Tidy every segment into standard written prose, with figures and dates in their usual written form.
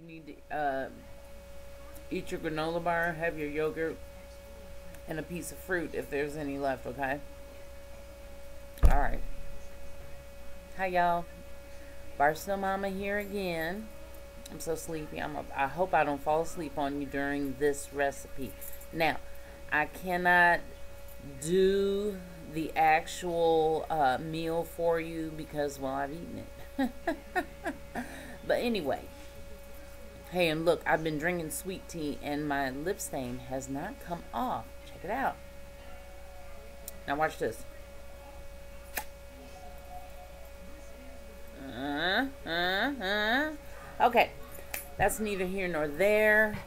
need to eat your granola bar, have your yogurt, and a piece of fruit if there's any left, okay? Alright. Hi, y'all. Barstow Mama here again. I'm so sleepy. I hope I don't fall asleep on you during this recipe. Now, I cannot do the actual meal for you because, well, I've eaten it. But anyway. Hey, and look, I've been drinking sweet tea and my lip stain has not come off. Check it out. Now watch this. Okay, that's neither here nor there.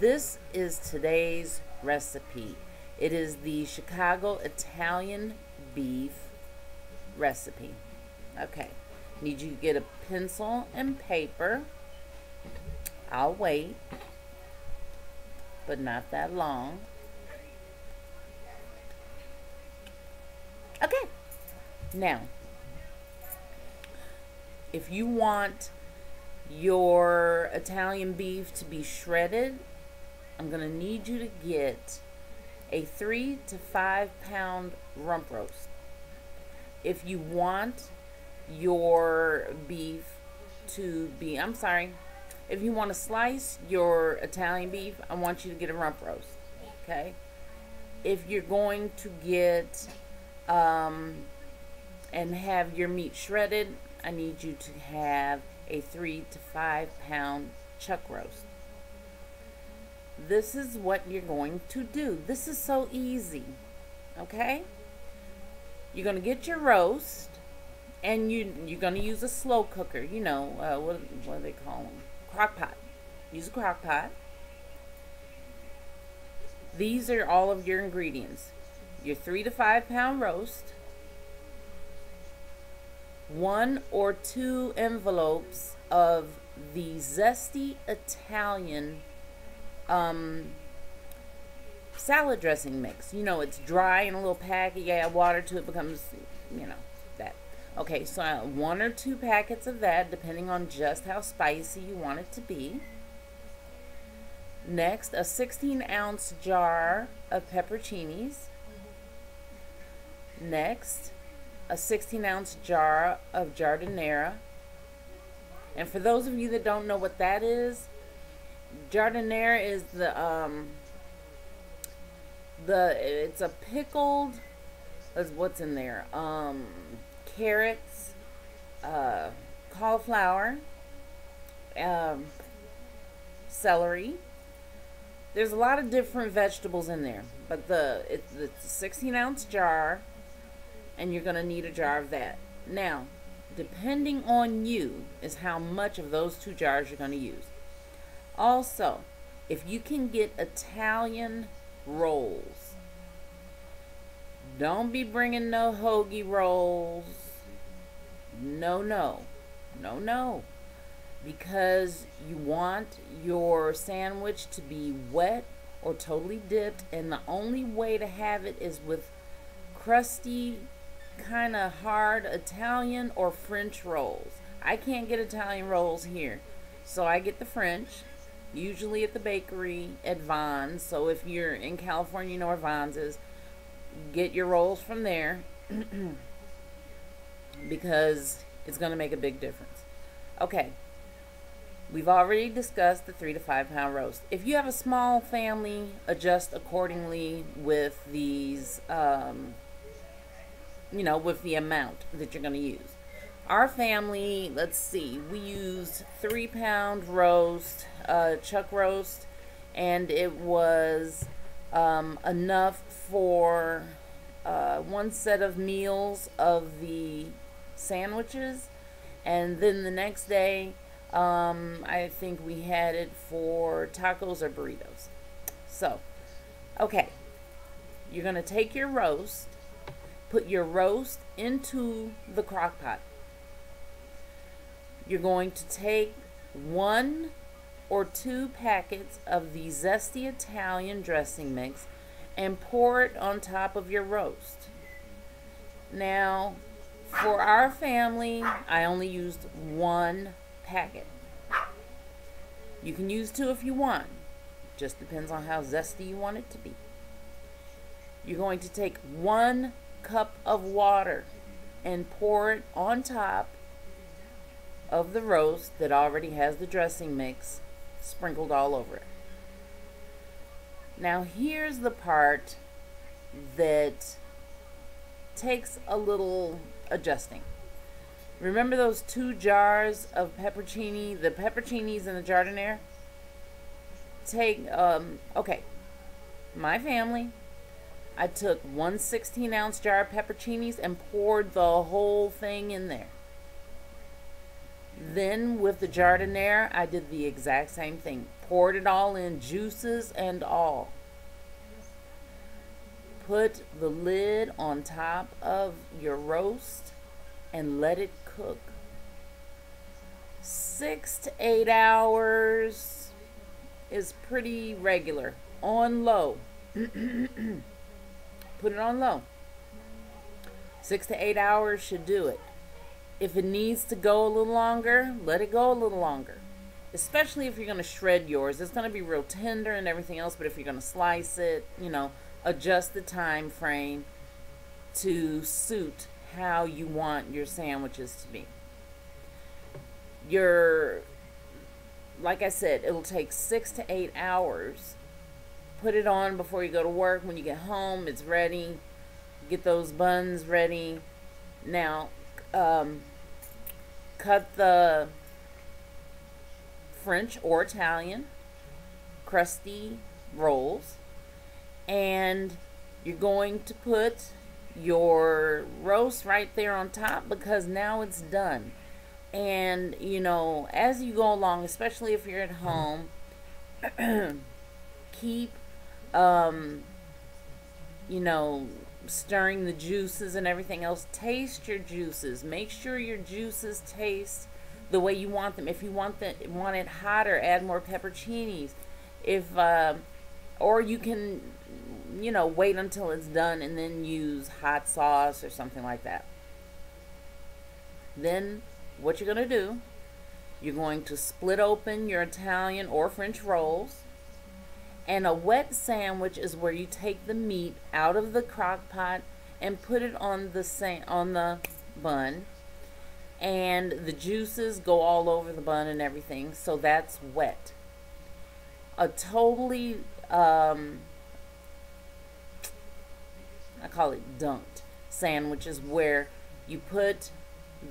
This is today's recipe. It is the Chicago Italian beef recipe. Okay, need you to get a pencil and paper. I'll wait, but not that long. Okay, now, if you want your Italian beef to be shredded, I'm going to need you to get a 3 to 5 pound rump roast. If you want your beef to be, if you want to slice your Italian beef, I want you to get a rump roast, okay? If you're going to get and have your meat shredded, I need you to have a 3 to 5 pound chuck roast. This is what you're going to do. This is so easy, okay? You're going to get your roast, and you're going to use a slow cooker. You know, what do they call them? Crock pot. Use a crock pot. These are all of your ingredients. Your 3 to 5 pound roast, 1 or 2 envelopes of the zesty Italian salad dressing mix. You know, it's dry in a little packet. You add water to it, becomes, you know, that. Okay, so 1 or 2 packets of that, depending on just how spicy you want it to be. Next, a 16-ounce jar of pepperoncinis. Next, a 16-ounce jar of giardiniera. And for those of you that don't know what that is, giardiniera is it's a pickled, what's in there? Carrots, cauliflower, celery. There's a lot of different vegetables in there, but it's a 16-ounce jar, and you're going to need a jar of that. Now, depending on you is how much of those 2 jars you're going to use. Also, if you can get Italian rolls, don't be bringing no hoagie rolls. No. Because you want your sandwich to be wet or totally dipped, and the only way to have it is with crusty, kind of hard Italian or French rolls. I can't get Italian rolls here, so I get the French, usually at the bakery at Vons. So if you're in California, you know where Vons is. Get your rolls from there because it's going to make a big difference. Okay, we've already discussed the 3 to 5 pound roast. If you have a small family, adjust accordingly with these, you know, with the amount that you're going to use. Our family, let's see, we used 3 pound roast, chuck roast, and it was enough for 1 set of meals of the sandwiches, and then the next day I think we had it for tacos or burritos. So, okay, you're going to take your roast, put your roast into the crock pot. You're going to take 1 or 2 packets of the zesty Italian dressing mix and pour it on top of your roast. Now, for our family, I only used 1 packet. You can use 2 if you want. Just depends on how zesty you want it to be. You're going to take 1 cup of water and pour it on top of the roast that already has the dressing mix sprinkled all over it. Now here's the part that takes a little adjusting. Remember those 2 jars of peppercini, the pepperoncinis and the giardiniera? Okay, my family, I took 1 16-ounce jar of pepperoncinis and poured the whole thing in there. Then with the giardiniera, I did the exact same thing. Poured it all in, juices and all. Put the lid on top of your roast and let it cook. 6 to 8 hours is pretty regular. On low. Put it on low. 6 to 8 hours should do it. If it needs to go a little longer, let it go a little longer. Especially if you're going to shred yours. It's going to be real tender and everything else, but if you're going to slice it, you know, adjust the time frame to suit how you want your sandwiches to be. Like I said, it'll take 6 to 8 hours. Put it on before you go to work. When you get home, it's ready. Get those buns ready. Now, cut the French or Italian crusty rolls, and you're going to put your roast right there on top because now it's done. And you know, as you go along, especially if you're at home, keep you know, stirring the juices and everything else. Taste your juices. Make sure your juices taste the way you want them. If you want it hotter, add more pepperoncinis. Or you can, you know, wait until it's done and then use hot sauce or something like that. Then what you're going to do, you're going to split open your Italian or French rolls. And a wet sandwich is where you take the meat out of the crock pot and put it on the bun, and the juices go all over the bun and everything. So that's wet. A totally I call it dunked sandwich is where you put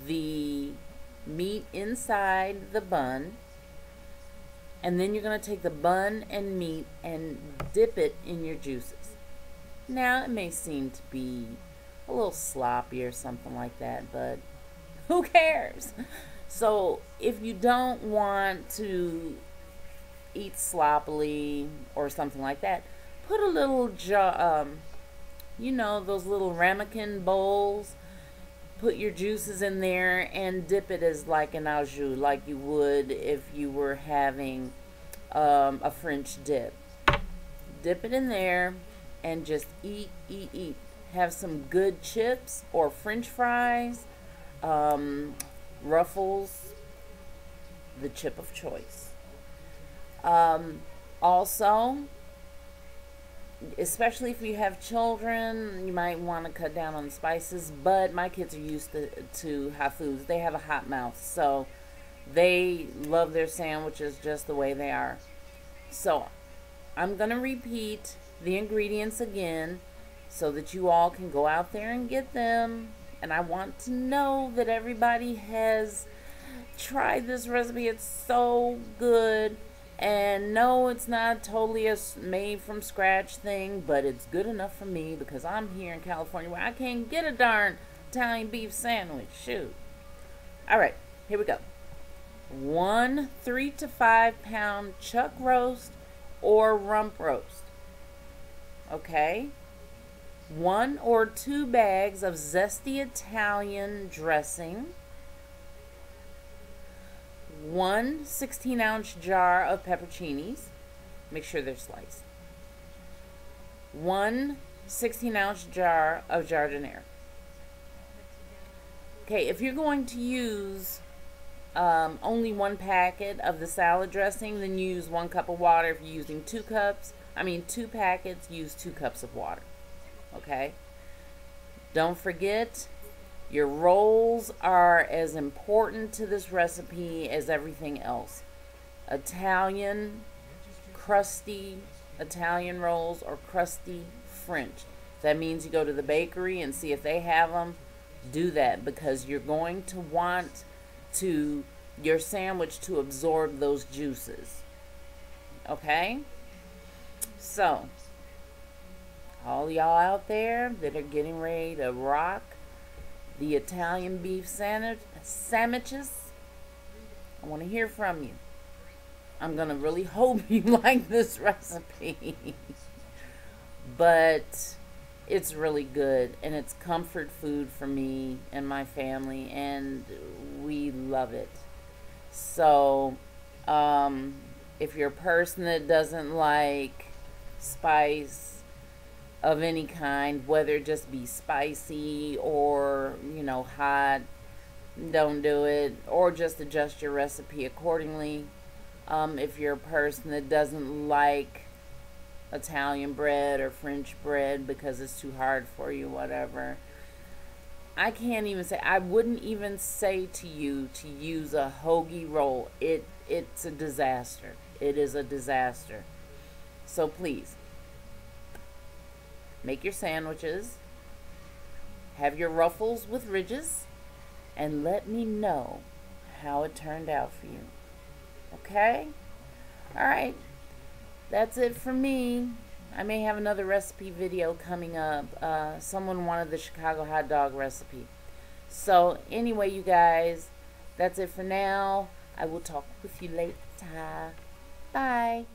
the meat inside the bun, and then you're going to take the bun and meat and dip it in your juices. Now, it may seem to be a little sloppy or something like that, but who cares? So, if you don't want to eat sloppily or something like that, put a little you know, those little ramekin bowls. Put your juices in there and dip it as like an au jus, like you would if you were having a French dip. Dip it in there and just eat, eat, eat. Have some good chips or French fries, Ruffles, the chip of choice. Also, especially if you have children, you might want to cut down on the spices, but my kids are used to hot foods. They have a hot mouth, so they love their sandwiches just the way they are. So I'm going to repeat the ingredients again so that you all can go out there and get them. And I want to know that everybody has tried this recipe. It's so good. And no, it's not totally a made from scratch thing, but it's good enough for me because I'm here in California where I can't get a darn Italian beef sandwich. Shoot. All right, here we go. 1 3 to 5 pound chuck roast or rump roast. Okay. 1 or 2 bags of zesty Italian dressing. 1 16-ounce jar of pepperoncinis. Make sure they're sliced. 1 16-ounce jar of giardiniera. Okay, if you're going to use only 1 packet of the salad dressing, then use 1 cup of water. If you're using 2 packets, use 2 cups of water. Okay? Don't forget, your rolls are as important to this recipe as everything else. Italian, crusty Italian rolls or crusty French. That means you go to the bakery and see if they have them. Do that, because you're going to want your sandwich to absorb those juices. Okay? So, all y'all out there that are getting ready to rock the Italian beef sandwiches, I want to hear from you. I'm going to really hope you like this recipe. But it's really good, and it's comfort food for me and my family, and we love it. So, if you're a person that doesn't like spice of any kind, whether it just be spicy or, hot, don't do it, or just adjust your recipe accordingly. If you're a person that doesn't like Italian bread or French bread because it's too hard for you, whatever, I wouldn't even say to you to use a hoagie roll. It's a disaster. It is a disaster. So please, make your sandwiches, have your ruffles with ridges, and let me know how it turned out for you. Okay? Alright. That's it for me. I may have another recipe video coming up. Someone wanted the Chicago hot dog recipe. So, anyway, you guys, that's it for now. I will talk with you later. Bye.